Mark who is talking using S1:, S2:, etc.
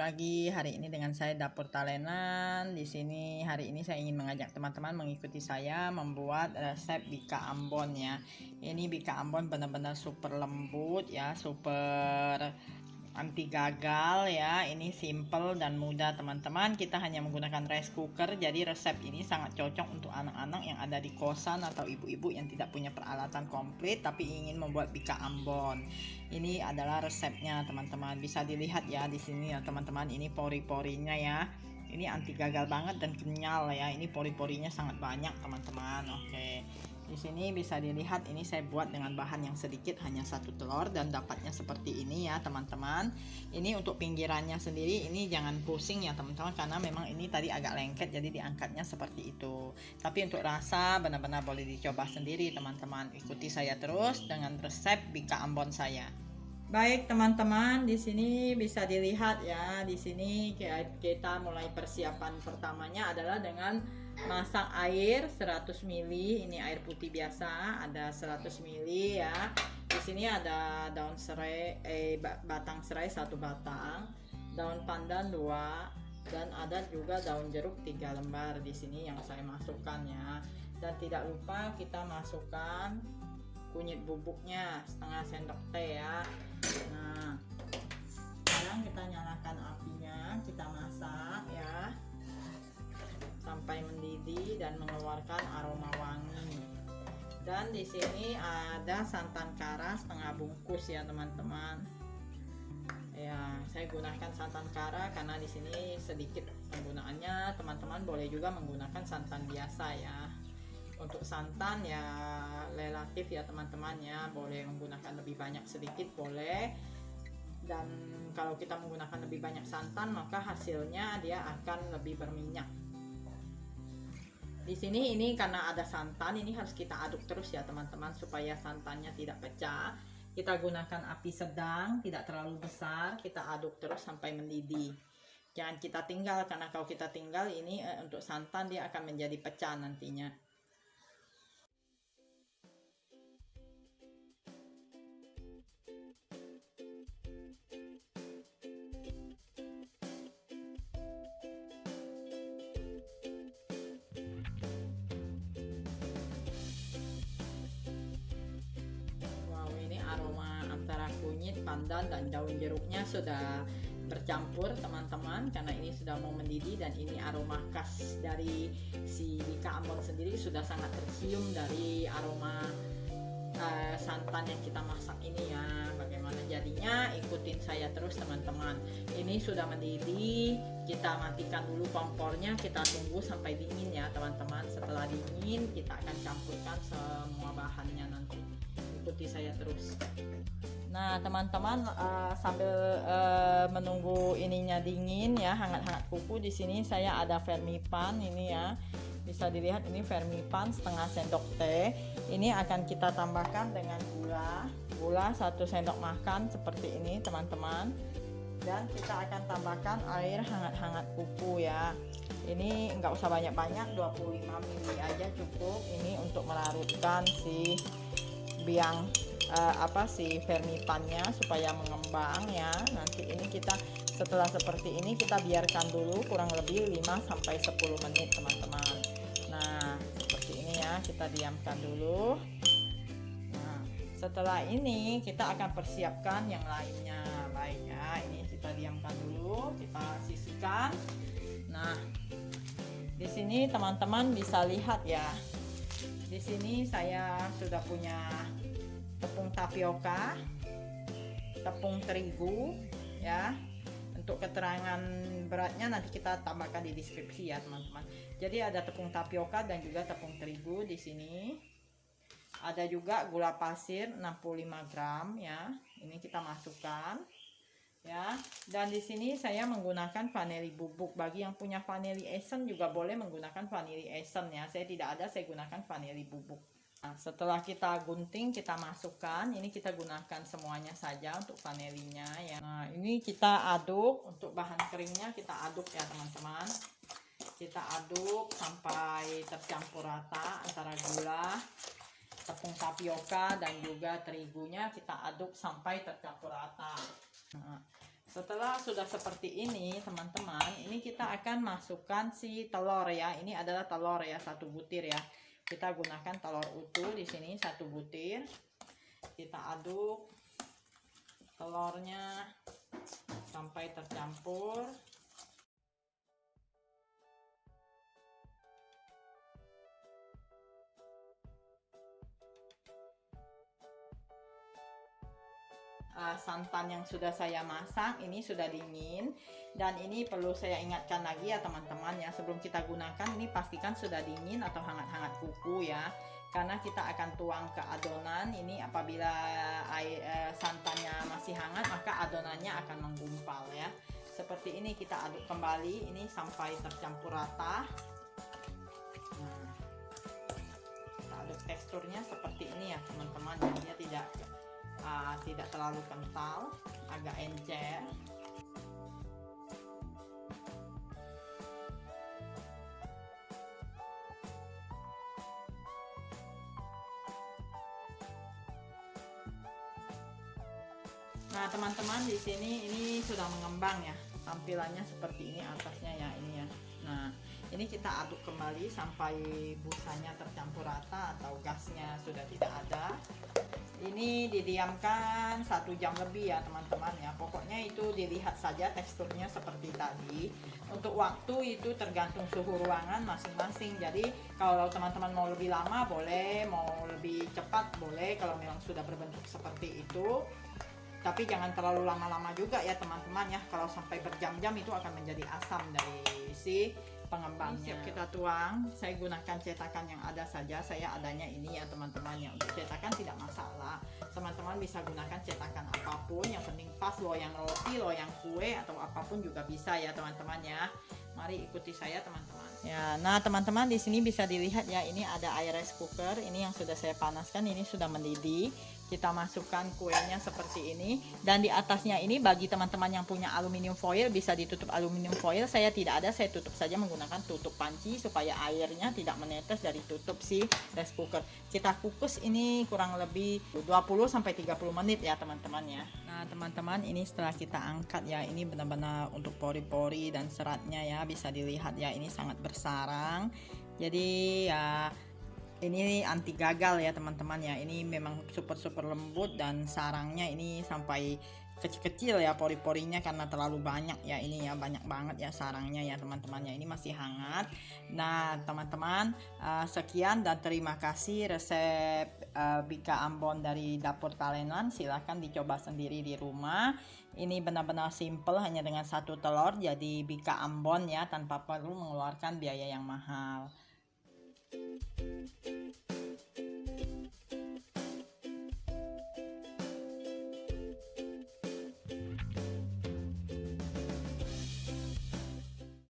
S1: lagi hari ini dengan saya Dapur Talenan. Di sini hari ini saya ingin mengajak teman-teman mengikuti saya membuat resep bika Ambon ya. Ini bika Ambon benar-benar super lembut ya, super anti gagal ya. Ini simple dan mudah teman-teman. Kita hanya menggunakan rice cooker. Jadi resep ini sangat cocok untuk anak-anak yang ada di kosan atau ibu-ibu yang tidak punya peralatan komplit tapi ingin membuat bika Ambon. Ini adalah resepnya teman-teman. Bisa dilihat ya di sini ya teman-teman. Ini pori-porinya ya. Ini anti gagal banget dan kenyal ya. Ini pori-porinya sangat banyak teman-teman. Oke. Di sini bisa dilihat ini saya buat dengan bahan yang sedikit, hanya 1 telur dan dapatnya seperti ini ya teman-teman. Ini untuk pinggirannya sendiri ini jangan pusing ya teman-teman, karena memang ini tadi agak lengket jadi diangkatnya seperti itu. Tapi untuk rasa benar-benar boleh dicoba sendiri teman-teman. Ikuti saya terus dengan resep bika Ambon saya. Baik teman-teman, di sini bisa dilihat ya. Di sini kita mulai persiapan pertamanya adalah dengan masak air 100 ml. Ini air putih biasa, ada 100 ml ya. Di sini ada daun serai, batang serai 1 batang, daun pandan 2, dan ada juga daun jeruk 3 lembar di sini yang saya masukkan ya. Dan tidak lupa kita masukkan kunyit bubuknya setengah sendok teh ya. Nah, sekarang kita nyalakan apinya, kita masak ya sampai mendidih dan mengeluarkan aroma wangi. Dan di sini ada santan kara setengah bungkus ya teman-teman. Ya, saya gunakan santan kara karena di sini sedikit penggunaannya. Teman-teman boleh juga menggunakan santan biasa ya. Untuk santan ya relatif ya teman-teman ya, boleh menggunakan lebih banyak sedikit boleh. Dan kalau kita menggunakan lebih banyak santan maka hasilnya dia akan lebih berminyak. Di sini ini karena ada santan, ini harus kita aduk terus ya teman-teman supaya santannya tidak pecah. Kita gunakan api sedang, tidak terlalu besar, kita aduk terus sampai mendidih. Jangan kita tinggal, karena kalau kita tinggal ini untuk santan dia akan menjadi pecah nantinya. Aroma antara kunyit, pandan, dan daun jeruknya sudah bercampur teman-teman, karena ini sudah mau mendidih. Dan ini aroma khas dari si bika Ambon sendiri sudah sangat tercium dari aroma santan yang kita masak ini ya. Bagaimana jadinya, ikutin saya terus teman-teman. Ini sudah mendidih, kita matikan dulu kompornya, kita tunggu sampai dingin ya teman-teman. Setelah dingin kita akan campurkan semua bahannya nanti. Ikuti saya terus. Nah teman-teman, sambil menunggu ininya dingin ya, hangat-hangat kuku, di sini saya ada vermipan ini ya. Bisa dilihat ini vermipan setengah sendok teh. Ini akan kita tambahkan dengan gula 1 sendok makan seperti ini teman-teman. Dan kita akan tambahkan air hangat-hangat kuku ya. Ini enggak usah banyak-banyak, 25 ml aja cukup. Ini untuk melarutkan si biang si vermipannya supaya mengembang ya. Nanti ini kita setelah seperti ini kita biarkan dulu kurang lebih 5-10 menit teman-teman. Nah seperti ini ya, kita diamkan dulu. Nah setelah ini kita akan persiapkan yang lainnya. Baik ya, ini kita diamkan dulu, kita sisihkan. Nah di sini teman-teman bisa lihat ya, di sini saya sudah punya tepung tapioka, tepung terigu ya. Untuk keterangan beratnya nanti kita tambahkan di deskripsi ya teman-teman. Jadi ada tepung tapioka dan juga tepung terigu di sini. Ada juga gula pasir 65 gram ya. Ini kita masukkan ya. Dan di sini saya menggunakan vanili bubuk. Bagi yang punya vanili essence juga boleh menggunakan vanili essence ya. Saya tidak ada, saya gunakan vanili bubuk. Nah, setelah kita gunting kita masukkan, ini kita gunakan semuanya saja untuk vanilinya ya. Nah ini kita aduk, untuk bahan keringnya kita aduk ya teman-teman. Kita aduk sampai tercampur rata antara gula, tepung tapioka dan juga terigunya, kita aduk sampai tercampur rata. Nah, Setelah sudah seperti ini teman-teman, ini kita akan masukkan si telur ya. Ini adalah telur ya, 1 butir ya. Kita gunakan telur utuh di sini 1 butir. Kita aduk telurnya sampai tercampur. Santan yang sudah saya masak ini sudah dingin, dan ini perlu saya ingatkan lagi ya teman-teman ya, sebelum kita gunakan ini pastikan sudah dingin atau hangat-hangat kuku ya, karena kita akan tuang ke adonan ini. Apabila santannya masih hangat maka adonannya akan menggumpal ya. Seperti ini kita aduk kembali ini sampai tercampur rata. Nah, kita aduk teksturnya seperti ini ya teman-teman, dia tidak terlalu kental, agak encer. Nah teman-teman, di sini ini sudah mengembang ya, tampilannya seperti ini atasnya ya, ini ya. Nah ini kita aduk kembali sampai busanya tercampur rata atau gasnya sudah tidak ada. Ini didiamkan 1 jam lebih ya teman-teman ya. Pokoknya itu dilihat saja teksturnya seperti tadi. Untuk waktu itu tergantung suhu ruangan masing-masing. Jadi kalau teman-teman mau lebih lama boleh, mau lebih cepat boleh, kalau memang sudah berbentuk seperti itu. Tapi jangan terlalu lama-lama juga ya teman-teman ya. Kalau sampai berjam-jam itu akan menjadi asam dari si pengembangnya. Siap kita tuang. Saya gunakan cetakan yang ada saja. Saya adanya ini ya teman-teman ya. Untuk cetakan tidak masalah. Teman-teman bisa gunakan cetakan apapun. Yang penting pas, loyang roti, loyang kue, atau apapun juga bisa ya teman-teman ya. Mari ikuti saya teman-teman. Ya, nah teman-teman di sini bisa dilihat ya, ini ada air rice cooker. Ini yang sudah saya panaskan, ini sudah mendidih. Kita masukkan kuenya seperti ini, dan di atasnya ini bagi teman-teman yang punya aluminium foil bisa ditutup aluminium foil. Saya tidak ada, saya tutup saja menggunakan tutup panci supaya airnya tidak menetes dari tutup si rice cooker. Kita kukus ini kurang lebih 20-30 menit ya teman-teman ya. Nah teman-teman, ini setelah kita angkat ya, ini benar-benar untuk pori-pori dan seratnya ya, bisa dilihat ya, ini sangat bersarang. Jadi ya ini anti gagal ya teman-teman ya. Ini memang super lembut, dan sarangnya ini sampai kecil-kecil ya pori-porinya karena terlalu banyak ya, ini ya banyak banget ya sarangnya ya teman-teman ya. Ini masih hangat. Nah teman-teman, sekian dan terima kasih resep Bika Ambon dari Dapur Talenan. Silahkan dicoba sendiri di rumah. Ini benar-benar simple, hanya dengan 1 telur jadi Bika Ambon ya, tanpa perlu mengeluarkan biaya yang mahal.